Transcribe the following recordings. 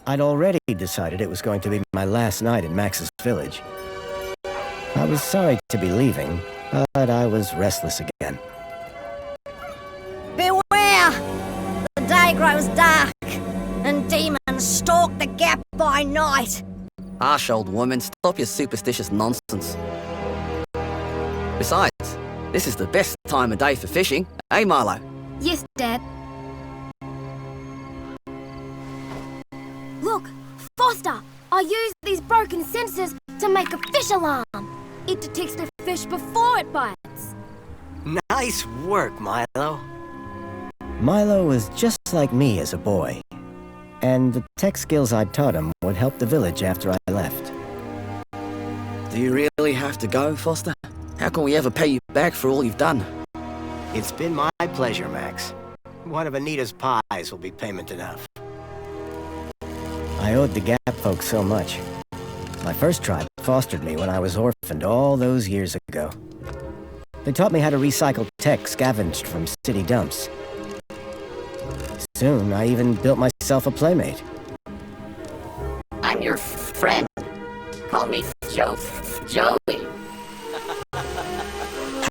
I'd already decided it was going to be my last night in Max's village. I was sorry to be leaving, but I was restless again. Beware! The day grows dark, and demons stalk the gap by night. Harsh, old woman, stop your superstitious nonsense. Besides, this is the best time of day for fishing, eh, Milo? Yes, Dad. Look, Foster! I used these broken sensors to make a fish alarm. It detects the fish before it bites. Nice work, Milo. Milo was just like me as a boy, and the tech skills I'd taught him would help the village after I left. Do you really have to go, Foster? How can we ever pay you back for all you've done? It's been my pleasure, Max. One of Anita's pies will be payment enough. I owed the Gap folks so much. My first tribe fostered me when I was orphaned all those years ago. They taught me how to recycle tech scavenged from city dumps. Soon, I even built myself a playmate. I'm your friend. Call me Joey.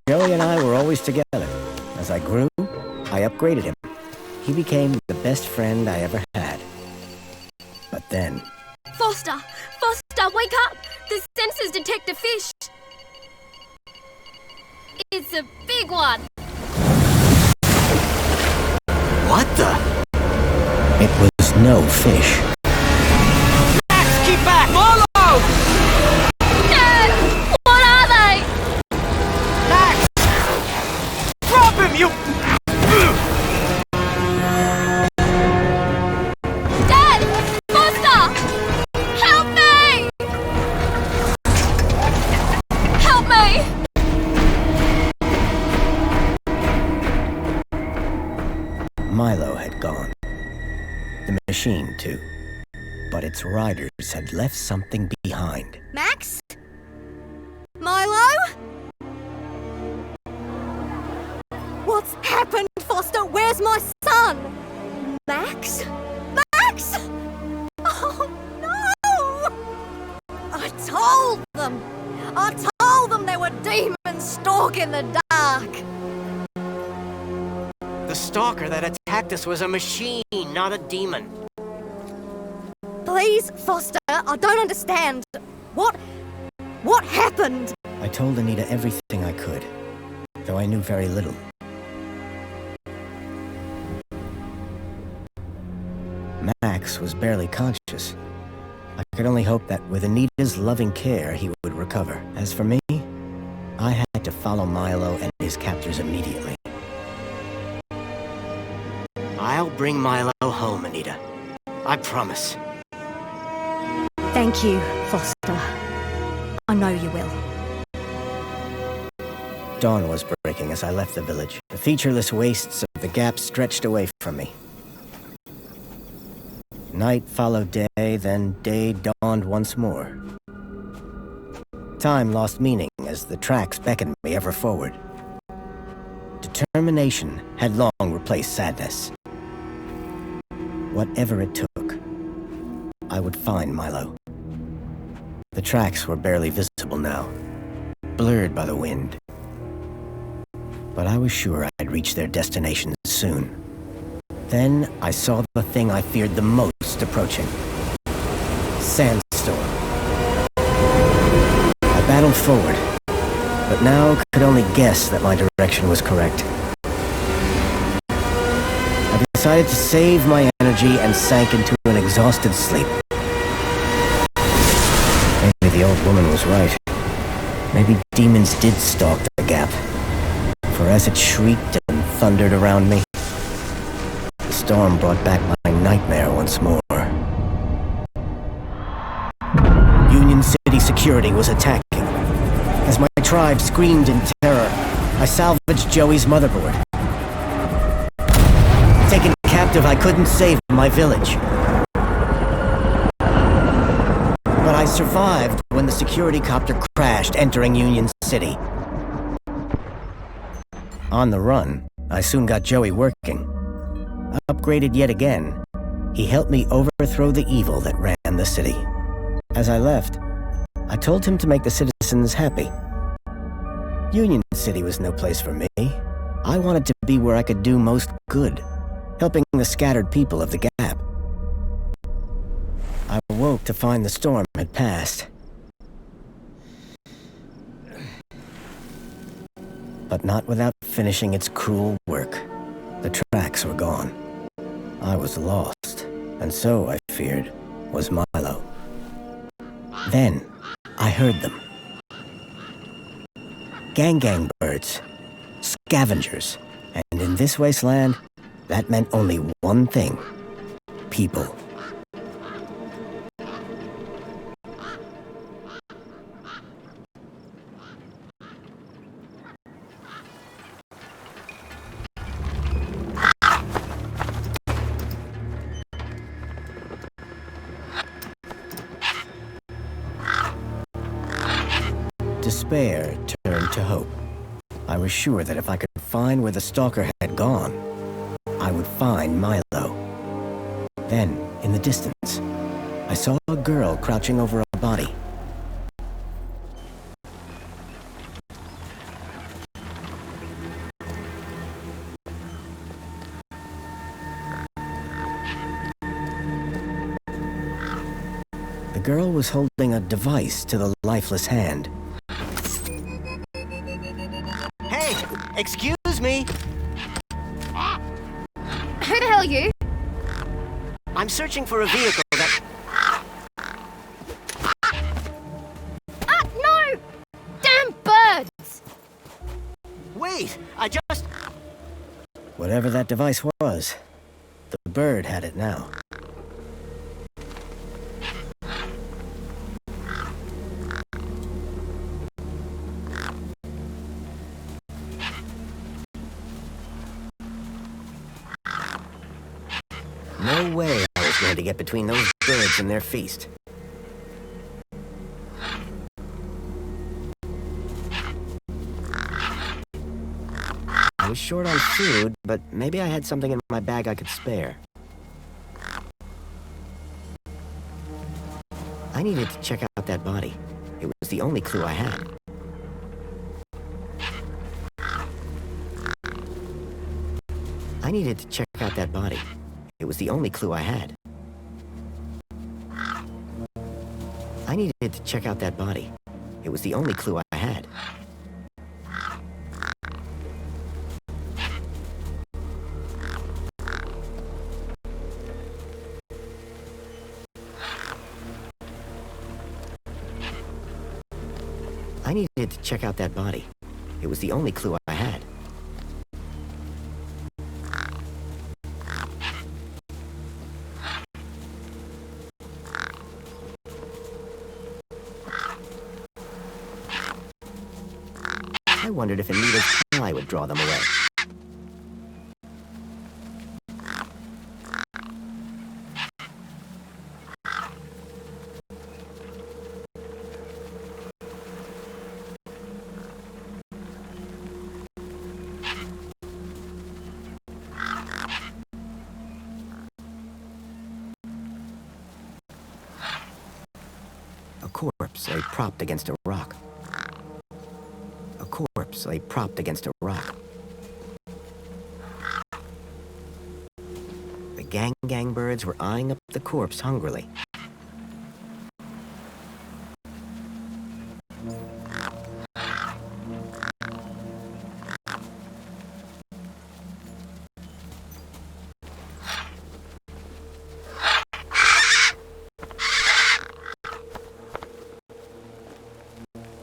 Joey and I were always together. As I grew, I upgraded him. He became the best friend I ever had. But then... Foster! Foster, wake up! The sensors detect a fish! It's a big one! What the? It was no fish. Max, keep back! Milo! Dad! What are they? Max! Drop him, you... Dad! Foster! Help me! Help me! Milo had gone. The machine, too. But its riders had left something behind. Max? Milo? What's happened, Foster? Where's my son? Max? Max? Oh, no! I told them there were demons stalking the dark. The stalker that attacked us was a machine, not a demon. Please, Foster, I don't understand. What happened? I told Anita everything I could, though I knew very little. Max was barely conscious. I could only hope that with Anita's loving care, he would recover. As for me, I had to follow Milo and his captors immediately. I'll bring Milo home, Anita. I promise. Thank you, Foster. I know you will. Dawn was breaking as I left the village. The featureless wastes of the Gap stretched away from me. Night followed day, then day dawned once more. Time lost meaning as the tracks beckoned me ever forward. Determination had long replaced sadness. Whatever it took, I would find Milo. The tracks were barely visible now, blurred by the wind. But I was sure I'd reach their destination soon. Then I saw the thing I feared the most approaching. Sandstorm. I battled forward, but now could only guess that my direction was correct. I decided to save my energy and sank into an exhausted sleep. Maybe the old woman was right. Maybe demons did stalk the Gap. For as it shrieked and thundered around me, the storm brought back my nightmare once more. Union City security was attacking. As my tribe screamed in terror, I salvaged Joey's motherboard. Taken captive, I couldn't save my village. But I survived when the security copter crashed, entering Union City. On the run, I soon got Joey working. Upgraded yet again, He helped me overthrow the evil that ran the city. As I left, I told him to make the citizens happy. Union City was no place for me. I wanted to be where I could do most good, helping the scattered people of the Gap. I awoke to find the storm had passed. But not without finishing its cruel work. The tracks were gone. I was lost, and so, I feared, was Milo. Then, I heard them. Gang birds, scavengers, and in this wasteland, that meant only one thing: people. Despair turned to hope. I was sure that if I could find where the stalker had gone, I would find Milo. Then, in the distance, I saw a girl crouching over a body. The girl was holding a device to the lifeless hand. Hey, excuse me. Who the hell are you? I'm searching for a vehicle that... Ah, no! Damn birds! Wait, I just... Whatever that device was, the bird had it now. No way I was going to get between those birds and their feast. I was short on food, but maybe I had something in my bag I could spare. I needed to check out that body. It was the only clue I had. I needed to check out that body. It was the only clue I had. I needed to check out that body. It was the only clue I had. I needed to check out that body. It was the only clue I had. I wondered if Anita's pie would draw them away. A corpse lay propped against a rock. A corpse lay propped against a rock. The gang birds were eyeing up the corpse hungrily.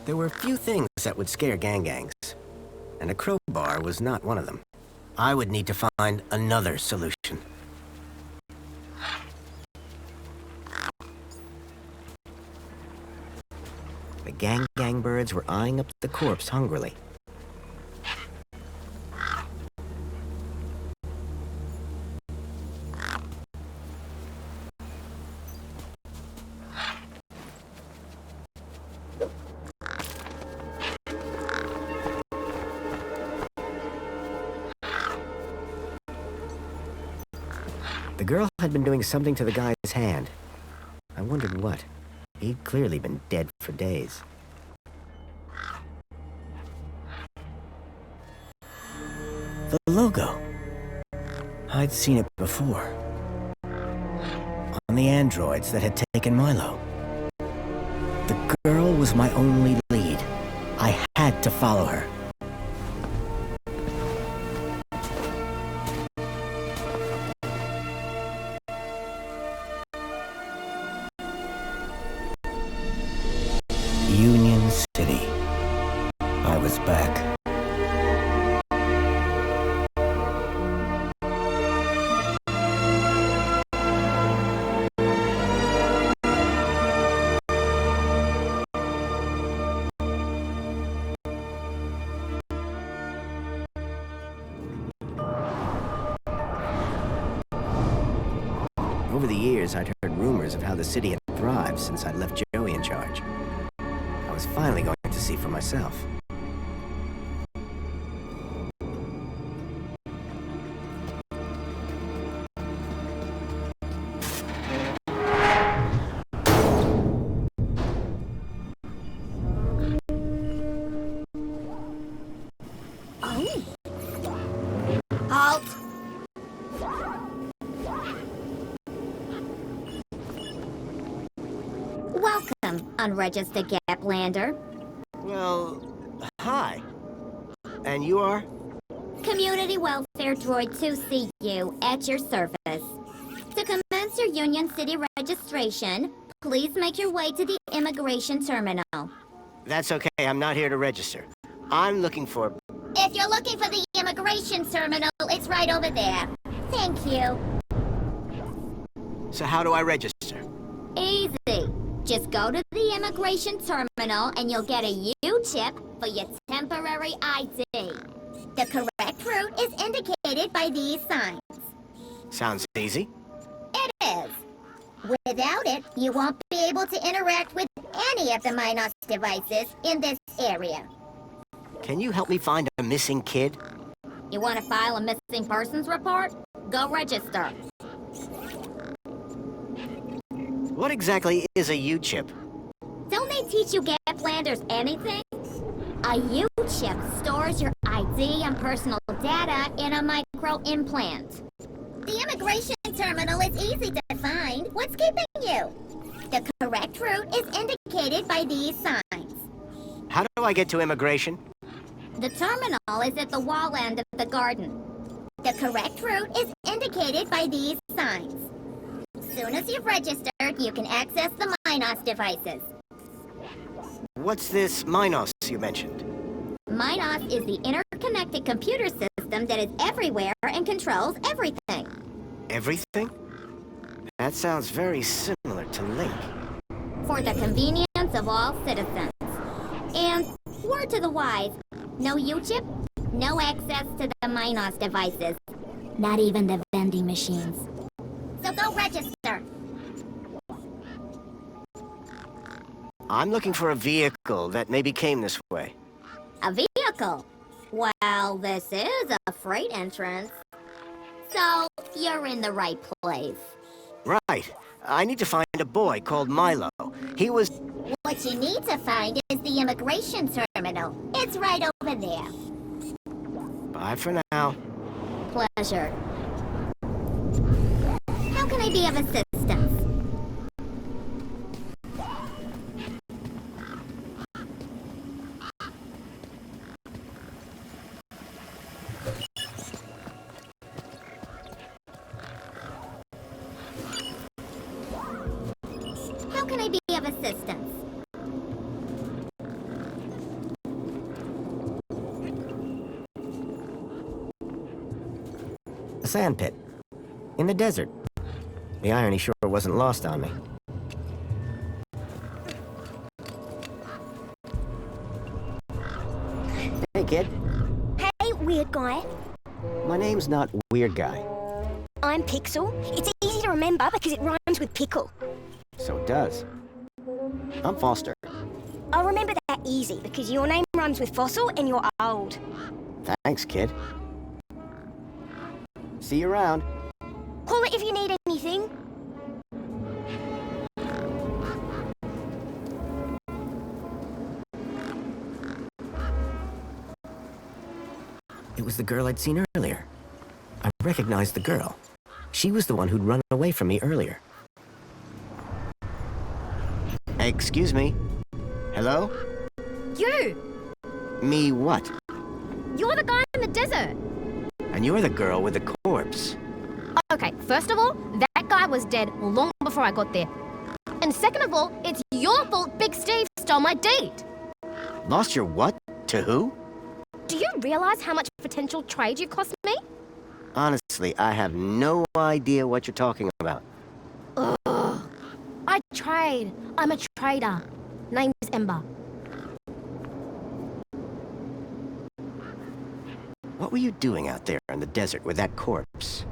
There were few things that would scare gangs, and a crowbar was not one of them. I would need to find another solution. The gang birds were eyeing up the corpse hungrily. The girl had been doing something to the guy's hand. I wondered what. He'd clearly been dead for days. The logo. I'd seen it before. On the androids that had taken Milo. The girl was my only lead. I had to follow her. Union City. I was back. Over the years, I'd heard rumors of how the city had thrived since I'd left Joey in charge. I was finally going to see for myself. Halt! Welcome, unregistered Gaplander. Well, hi. And you are? Community Welfare Droid 2CU at your service. To commence your Union City registration, please make your way to the immigration terminal. That's okay, I'm not here to register. I'm looking for... If you're looking for the immigration terminal, it's right over there. Thank you. So how do I register? Easy. Just go to the immigration terminal and you'll get a U-chip for your temporary ID. The correct route is indicated by these signs. Sounds easy. It is. Without it, you won't be able to interact with any of the Minos devices in this area. Can you help me find a missing kid? You want to file a missing persons report? Go register. What exactly is a U-chip? Don't they teach you Gaplanders anything? A U-chip stores your ID and personal data in a micro-implant. The immigration terminal is easy to find. What's keeping you? The correct route is indicated by these signs. How do I get to immigration? The terminal is at the wall end of the garden. The correct route is indicated by these signs. Soon as you've registered, you can access the Minos devices. What's this Minos you mentioned? Minos is the interconnected computer system that is everywhere and controls everything. Everything? That sounds very similar to Link. For the convenience of all citizens. And, word to the wise, no U-chip, no access to the Minos devices. Not even the vending machines. So go register. I'm looking for a vehicle that maybe came this way. A vehicle? Well, this is a freight entrance. So, you're in the right place. Right. I need to find a boy called Milo. He was... What you need to find is the immigration terminal. It's right over there. Bye for now. Pleasure. How can I be of assistance? How can I be of assistance? A sand pit. In the desert. The irony sure wasn't lost on me. Hey, kid. Hey, weird guy. My name's not Weird Guy. I'm Pixel. It's easy to remember because it rhymes with pickle. So it does. I'm Foster. I'll remember that easy because your name rhymes with fossil and you're old. Thanks, kid. See you around. Call it if you need anything. thing? It was the girl I'd seen earlier. I recognized the girl. She was the one who'd run away from me earlier. Excuse me. Hello? You! Me what? You're the guy in the desert! And you're the girl with the corpse. Okay, first of all, that guy was dead long before I got there. And second of all, it's your fault Big Steve stole my date! Lost your what? To who? Do you realize how much potential trade you cost me? Honestly, I have no idea what you're talking about. Ugh. I trade. I'm a trader. Name's Ember. What were you doing out there in the desert with that corpse?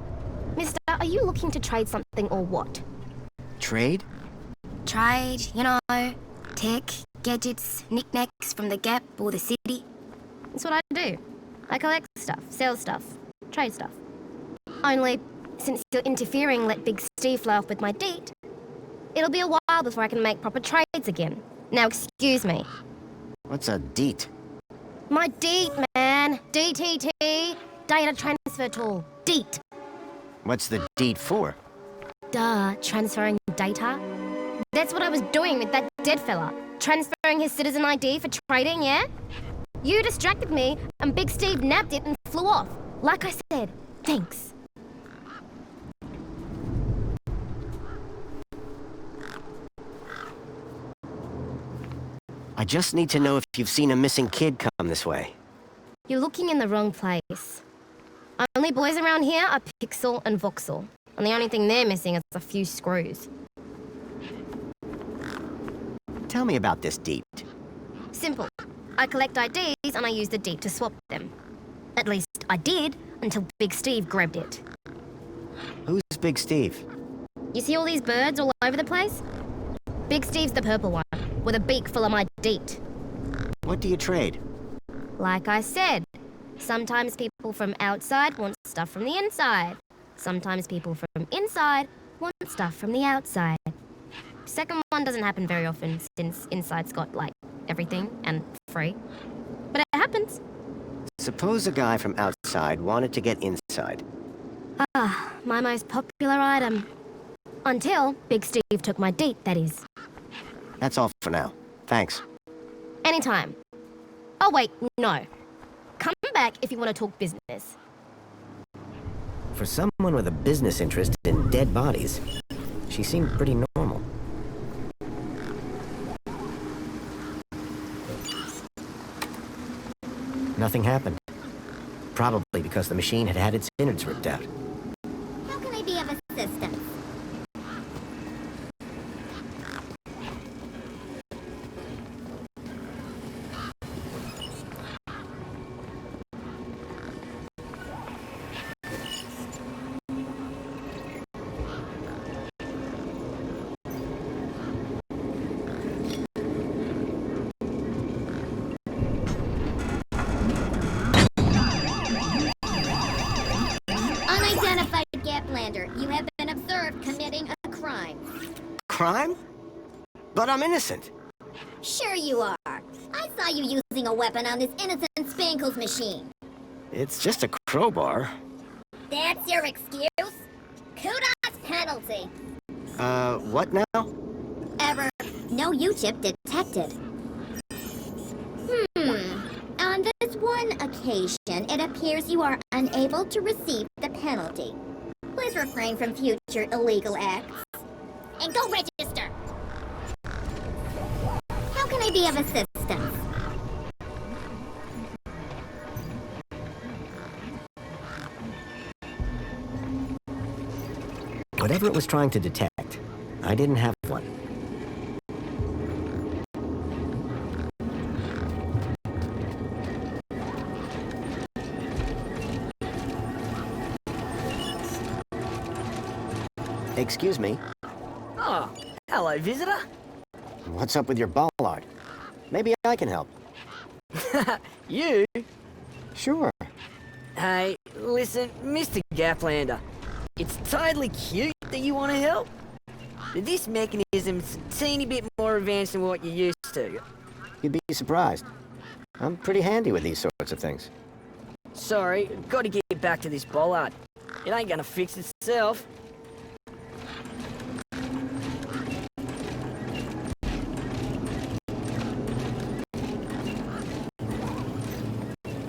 Mister, are you looking to trade something or what? Trade? Trade, you know, tech, gadgets, knickknacks from the Gap or the city. That's what I do. I collect stuff, sell stuff, trade stuff. Only, since you're interfering, let Big Steve fly off with my date, it'll be a while before I can make proper trades again. Now excuse me. What's a deet? My DEET, man. DTT. Data transfer tool. DEET. What's the deet for? Duh, transferring data. That's what I was doing with that dead fella. Transferring his citizen ID for trading, yeah? You distracted me, and Big Steve nabbed it and flew off. Like I said, thanks. I just need to know if you've seen a missing kid come this way. You're looking in the wrong place. Only boys around here are Pixel and Voxel, and the only thing they're missing is a few screws. Tell me about this deet. Simple. I collect IDs and I use the deep to swap them. At least I did until Big Steve grabbed it. Who's Big Steve? You see all these birds all over the place? Big Steve's the purple one, with a beak full of my deet. What do you trade? Like I said, sometimes people from outside want stuff from the inside. Sometimes people from inside want stuff from the outside. Second one doesn't happen very often since inside's got, like, everything and free. But it happens. Suppose a guy from outside wanted to get inside. Ah, my most popular item. Until Big Steve took my date, that is. That's all for now. Thanks. Anytime. Oh wait, no. Come back if you want to talk business. For someone with a business interest in dead bodies, she seemed pretty normal. Nothing happened. Probably because the machine had had its innards ripped out. How can I be of assistance? Unidentified Gaplander, you have been observed committing a crime. Crime? But I'm innocent. Sure you are. I saw you using a weapon on this innocent Spankles machine. It's just a crowbar. That's your excuse? Kudos penalty. What now? No U-chip detected. On this one occasion, it appears you are unable to receive the penalty. Please refrain from future illegal acts. And go register! How can I be of assistance? Whatever it was trying to detect, I didn't have one. Excuse me. Oh, hello, visitor. What's up with your bollard? Maybe I can help. You? Sure. Hey, listen, Mr. Gaplander. It's totally cute that you want to help? But this mechanism's a teeny bit more advanced than what you're used to. You'd be surprised. I'm pretty handy with these sorts of things. Sorry, gotta get back to this bollard. It ain't gonna fix itself.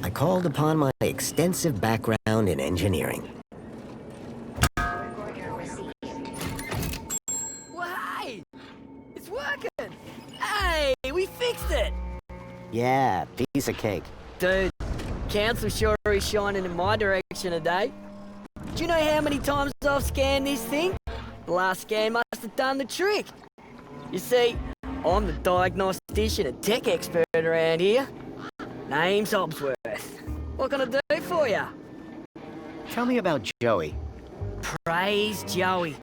I called upon my extensive background in engineering. Well, hey! It's working! Hey, we fixed it! Yeah, piece of cake. Dude, Council sure is shining in my direction today. Do you know how many times I've scanned this thing? The last scan must have done the trick. You see, I'm the diagnostician and tech expert around here. Name's Hobsworth. What can I do for you? Tell me about Joey. Praise Joey.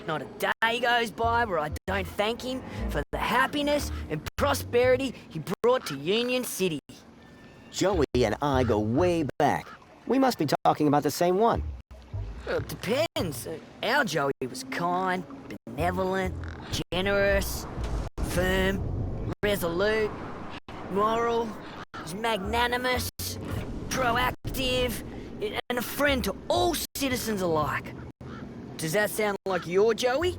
Not a day goes by where I don't thank him for the happiness and prosperity he brought to Union City. Joey and I go way back. We must be talking about the same one. Well, it depends. Our Joey was kind, benevolent, generous, firm, resolute, moral, was magnanimous, proactive, and a friend to all citizens alike. Does that sound like your Joey?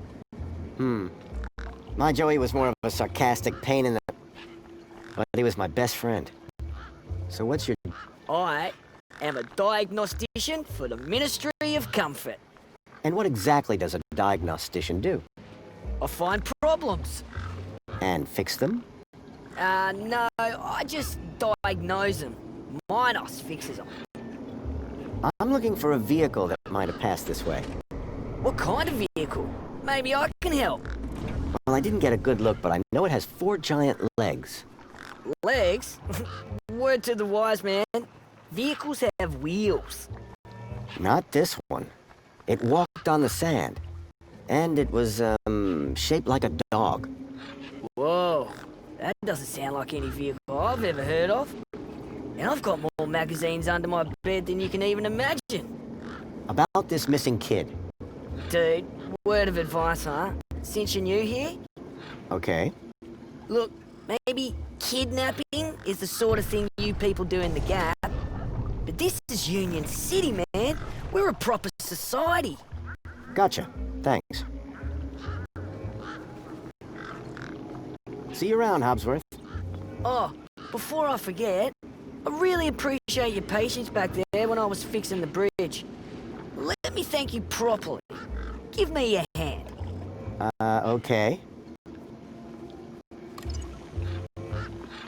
My Joey was more of a sarcastic pain in the... But he was my best friend. So what's your... I am a diagnostician for the Ministry of Comfort. And what exactly does a diagnostician do? I find problems. And fix them? No, I just diagnose them. Minos fixes them. I'm looking for a vehicle that might have passed this way. What kind of vehicle? Maybe I can help. Well, I didn't get a good look, but I know it has 4 giant legs. Legs? Word to the wise man. Vehicles have wheels. Not this one. It walked on the sand. And it was, shaped like a dog. Whoa, that doesn't sound like any vehicle I've ever heard of. And I've got more magazines under my bed than you can even imagine. About this missing kid. Dude, word of advice, huh? Since you're new here? Okay. Look, maybe kidnapping is the sort of thing you people do in the Gap. But this is Union City, man. We're a proper society. Gotcha. Thanks. See you around, Hobsworth. Oh, before I forget, I really appreciate your patience back there when I was fixing the bridge. Let me thank you properly. Give me a hand. Okay.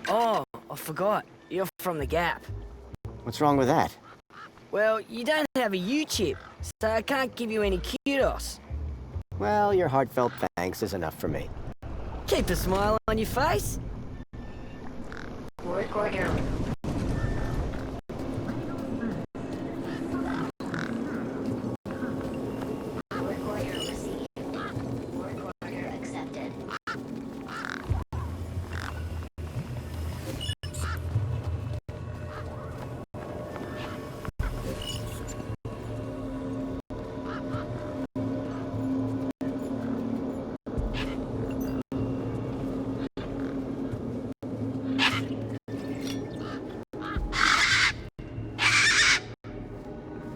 Oh, I forgot. You're from the Gap. What's wrong with that? Well, you don't have a U-chip, so I can't give you any kudos. Well, your heartfelt thanks is enough for me. Keep a smile on your face. Work order. Work order received. Work order accepted.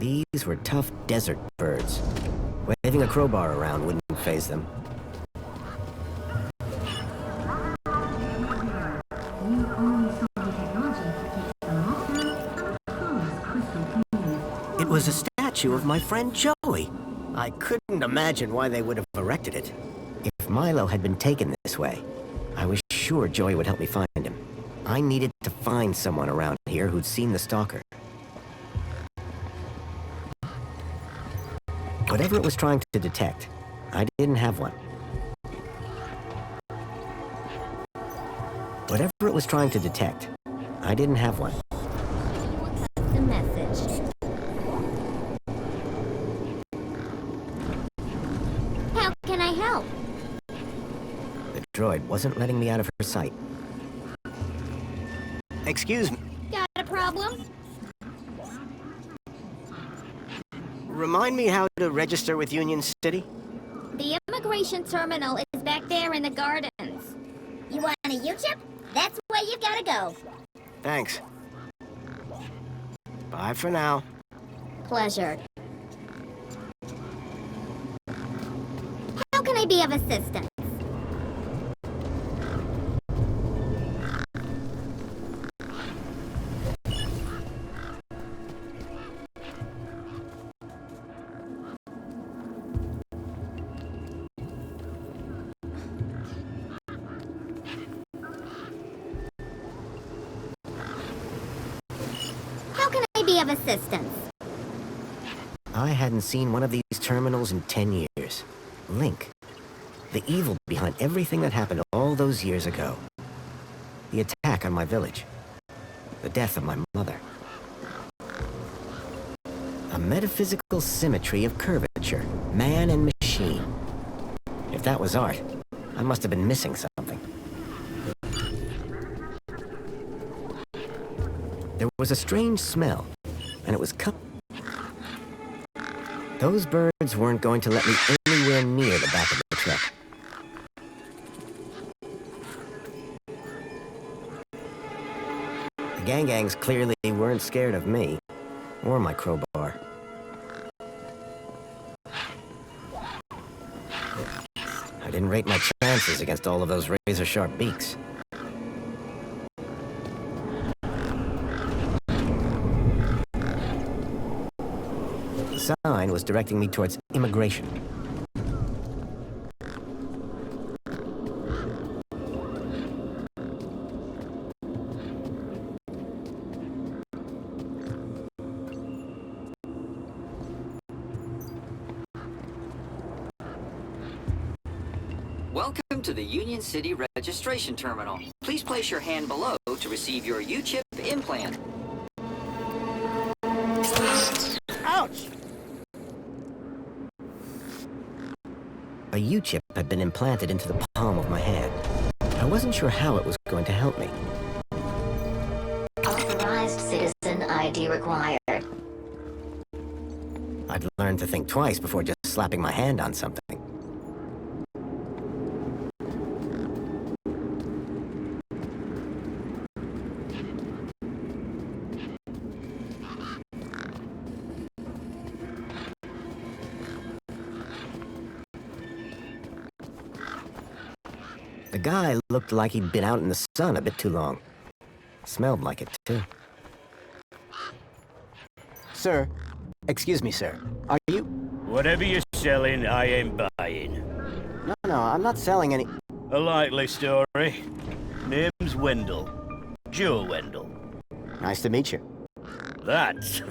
These were tough desert birds. Waving a crowbar around wouldn't faze them. It was a statue of my friend Joey. I couldn't imagine why they would have erected it. If Milo had been taken this way, I was sure Joey would help me find him. I needed to find someone around here who'd seen the stalker. Whatever it was trying to detect, I didn't have one. Whatever it was trying to detect, I didn't have one. The message. How can I help? The droid wasn't letting me out of her sight. Excuse me. Got a problem? remind me how to register with Union City? The immigration terminal is back there in the gardens. You want a U-chip? That's where you gotta go. Thanks. Bye for now. Pleasure. How can I be of assistance? How can I be of assistance? I hadn't seen one of these terminals in 10 years. Link. The evil behind everything that happened all those years ago. The attack on my village. The death of my mother. A metaphysical symmetry of curvature, man and machine. If that was art, I must have been missing something. There was a strange smell, and it was Those birds weren't going to let me anywhere near the back of the truck. The gangs clearly weren't scared of me, or my crowbar. I didn't rate my chances against all of those razor-sharp beaks. The sign was directing me towards immigration. Welcome to the Union City Registration Terminal. Please place your hand below to receive your U-chip implant. Ouch! A U-chip had been implanted into the palm of my hand. I wasn't sure how it was going to help me. Authorized citizen ID required. I'd learned to think twice before just slapping my hand on something. The guy looked like he'd been out in the sun a bit too long. Smelled like it, too. Sir, excuse me, sir. Are you... Whatever you're selling, I ain't buying. No, I'm not selling any... A likely story. Name's Wendell. Joe Wendell. Nice to meet you. That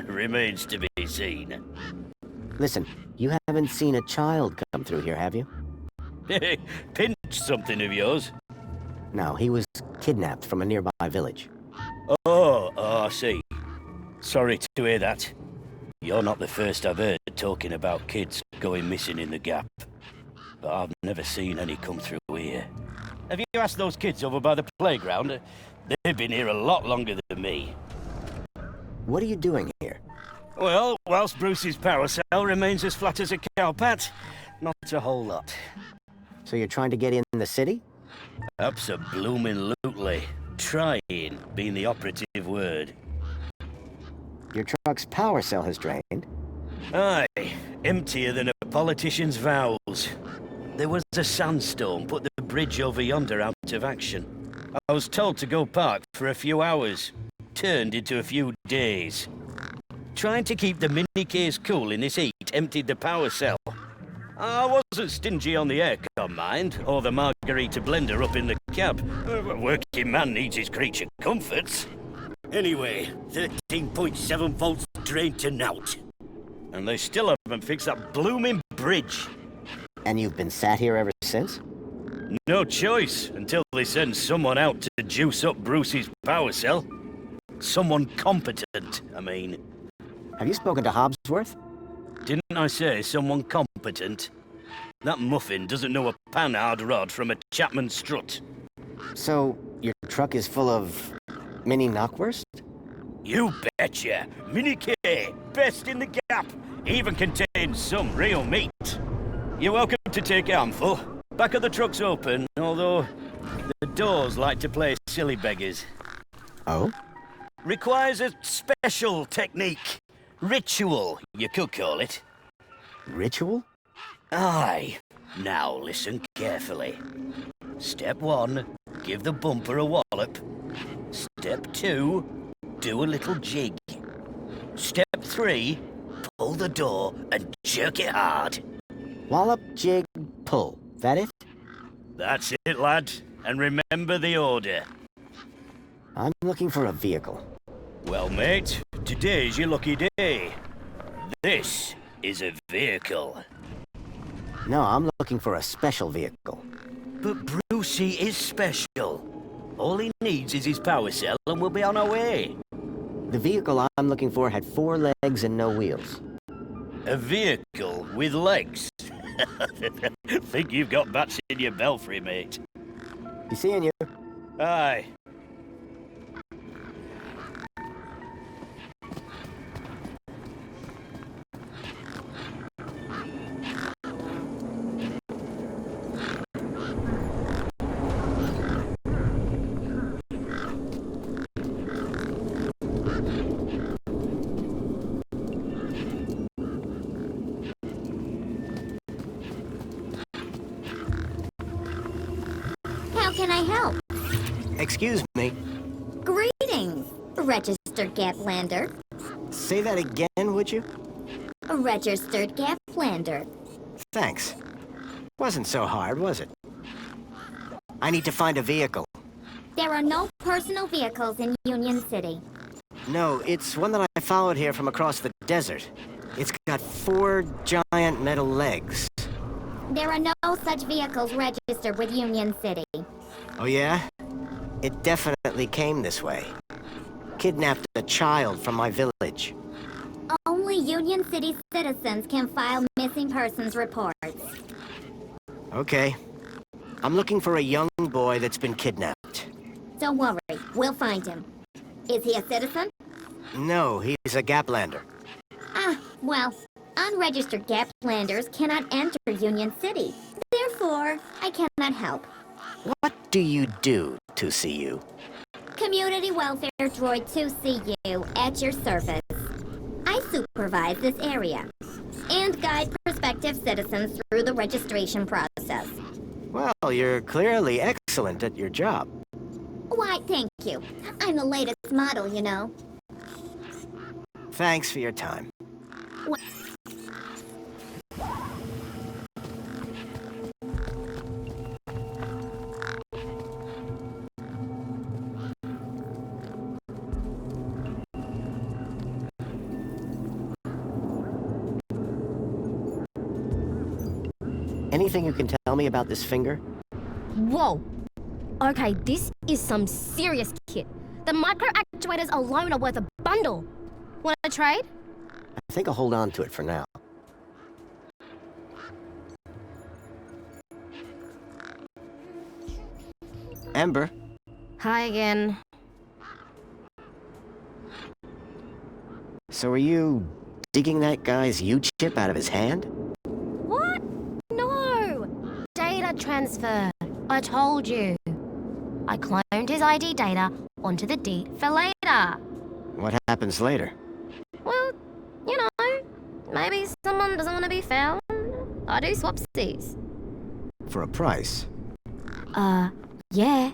remains to be seen. Listen, you haven't seen a child come through here, have you? Pinch something of yours? No, he was kidnapped from a nearby village. Oh, I see. Sorry to hear that. You're not the first I've heard talking about kids going missing in the Gap. But I've never seen any come through here. Have you asked those kids over by the playground? They've been here a lot longer than me. What are you doing here? Well, whilst Bruce's power cell remains as flat as a cowpat, not a whole lot. So you're trying to get in the city? Abso-bloomin'-lutely. Trying being the operative word. Your truck's power cell has drained. Aye, emptier than a politician's vows. There was a sandstorm put the bridge over yonder out of action. I was told to go park for a few hours. Turned into a few days. Trying to keep the mini-case cool in this heat emptied the power cell. I wasn't stingy on the aircon, mind, or the margarita blender up in the cab. A working man needs his creature comforts. Anyway, 13.7 volts drained to naught. And they still haven't fixed that blooming bridge. And you've been sat here ever since? No choice, until they send someone out to juice up Bruce's power cell. Someone competent, I mean. Have you spoken to Hobsworth? Didn't I say someone competent? That muffin doesn't know a panhard rod from a Chapman strut. So, your truck is full of... mini knockwurst? You betcha! Mini K! Best in the Gap! Even contains some real meat. You're welcome to take a handful. Back of the truck's open, although the doors like to play silly beggars. Oh? Requires a special technique. Ritual, you could call it. Ritual? Aye. Now listen carefully. Step 1, give the bumper a wallop. Step 2, do a little jig. Step 3, pull the door and jerk it hard. Wallop, jig, pull. That it? That's it, lad. And remember the order. I'm looking for a vehicle. Well, mate, today's your lucky day. This is a vehicle. No, I'm looking for a special vehicle. But Brucey is special. All he needs is his power cell and we'll be on our way. The vehicle I'm looking for had 4 legs and no wheels. A vehicle with legs? Think you've got bats in your belfry, mate. Be seeing you. Aye. How can I help? Excuse me. Greetings, registered Gaplander. Say that again, would you? A registered Gaplander. Thanks. Wasn't so hard, was it? I need to find a vehicle. There are no personal vehicles in Union City. No, it's one that I followed here from across the desert. It's got 4 giant metal legs. There are no such vehicles registered with Union City. Oh yeah? It definitely came this way. Kidnapped a child from my village. Only Union City citizens can file missing persons reports. Okay. I'm looking for a young boy that's been kidnapped. Don't worry, we'll find him. Is he a citizen? No, he's a Gaplander. Ah, well, unregistered Gaplanders cannot enter Union City. Therefore, I cannot help. What do you do, 2CU? Community Welfare Droid 2CU at your service. I supervise this area and guide prospective citizens through the registration process. Well, you're clearly excellent at your job. Why, thank you. I'm the latest model, you know. Thanks for your time. Anything you can tell me about this finger? Whoa! Okay, this is some serious kit. The micro actuators alone are worth a bundle. Want to trade? I think I'll hold on to it for now. Ember? Hi again. So are you digging that guy's U-chip out of his hand? What? No! Data transfer. I told you. I cloned his ID data onto the deed for later. What happens later? Well, you know, maybe someone doesn't want to be found. I do swapsies. For a price. Yeah.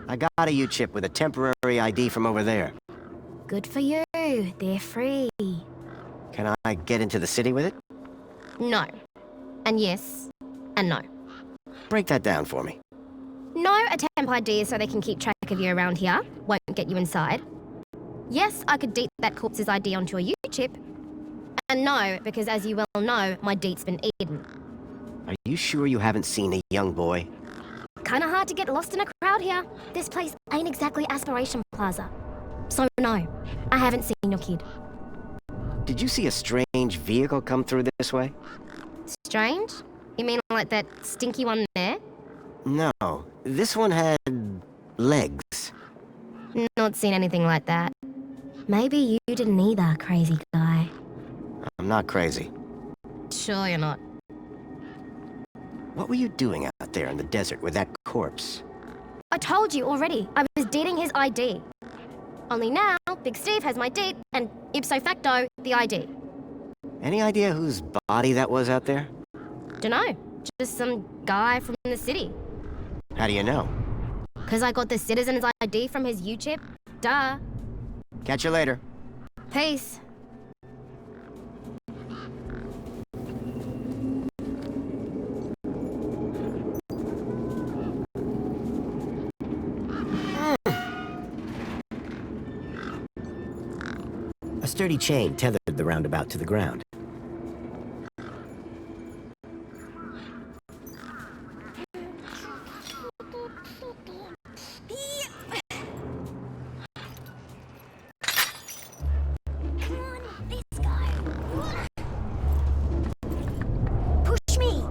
I got a U-chip with a temporary ID from over there. Good for you. They're free. Can I get into the city with it? No. And yes. And no. Break that down for me. No, a temp ID so they can keep track of you around here. Won't get you inside. Yes, I could deet that corpse's ID onto a U-chip. And no, because as you well know, my deet's been eaten. Are you sure you haven't seen a young boy? Kinda hard to get lost in a crowd here. This place ain't exactly Aspiration Plaza. So no, I haven't seen your kid. Did you see a strange vehicle come through this way? Strange? You mean like that stinky one there? No, this one had legs. Not seen anything like that. Maybe you didn't either, crazy guy. I'm not crazy. Sure you're not. What were you doing out there in the desert with that corpse? I told you already, I was dating his ID. Only now, Big Steve has my date, and ipso facto, the ID. Any idea whose body that was out there? Dunno, just some guy from the city. How do you know? 'Cause I got the citizen's ID from his U-chip. Duh. Catch you later. Peace. A sturdy chain tethered the roundabout to the ground. Push me!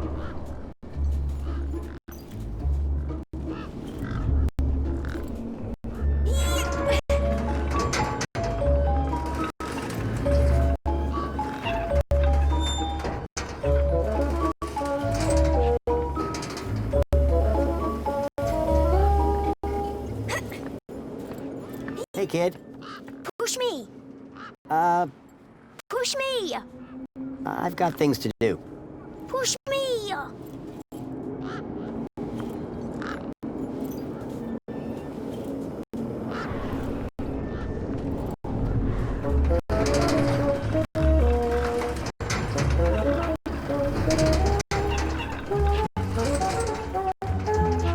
Hey, kid. Push me! Push me! I've got things to do. Push me!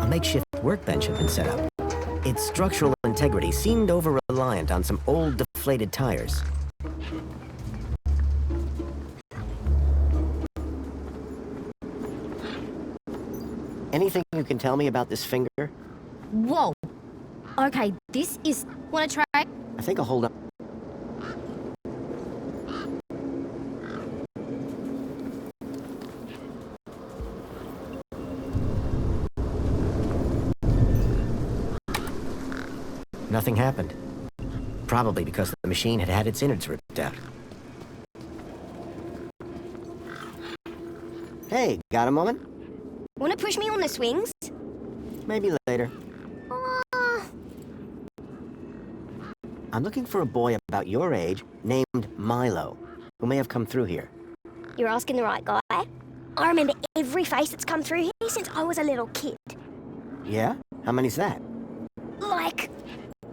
A makeshift workbench had been set up. Its structural integrity seemed over-reliant on some old, deflated tires. Anything you can tell me about this finger? Whoa. Okay, this is... Wanna try? I think I'll hold up. Nothing happened. Probably because the machine had had its innards ripped out. Hey, got a moment? Wanna push me on the swings? Maybe later. Ah. I'm looking for a boy about your age named Milo, who may have come through here. You're asking the right guy. I remember every face that's come through here since I was a little kid. Yeah? How many's that? Like,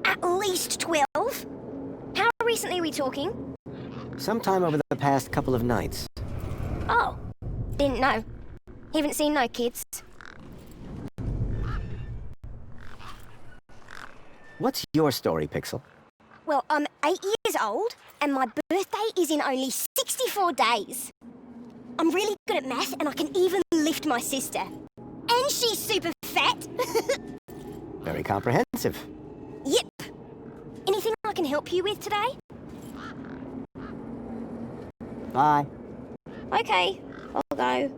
at least 12. How recently are we talking? Sometime over the past couple of nights. Oh, didn't know. Haven't seen no kids. What's your story, Pixel? Well, I'm 8 years old, and my birthday is in only 64 days. I'm really good at math, and I can even lift my sister. And she's super fat. Very comprehensive. Yep. Anything I can help you with today? Bye. Okay, I'll go.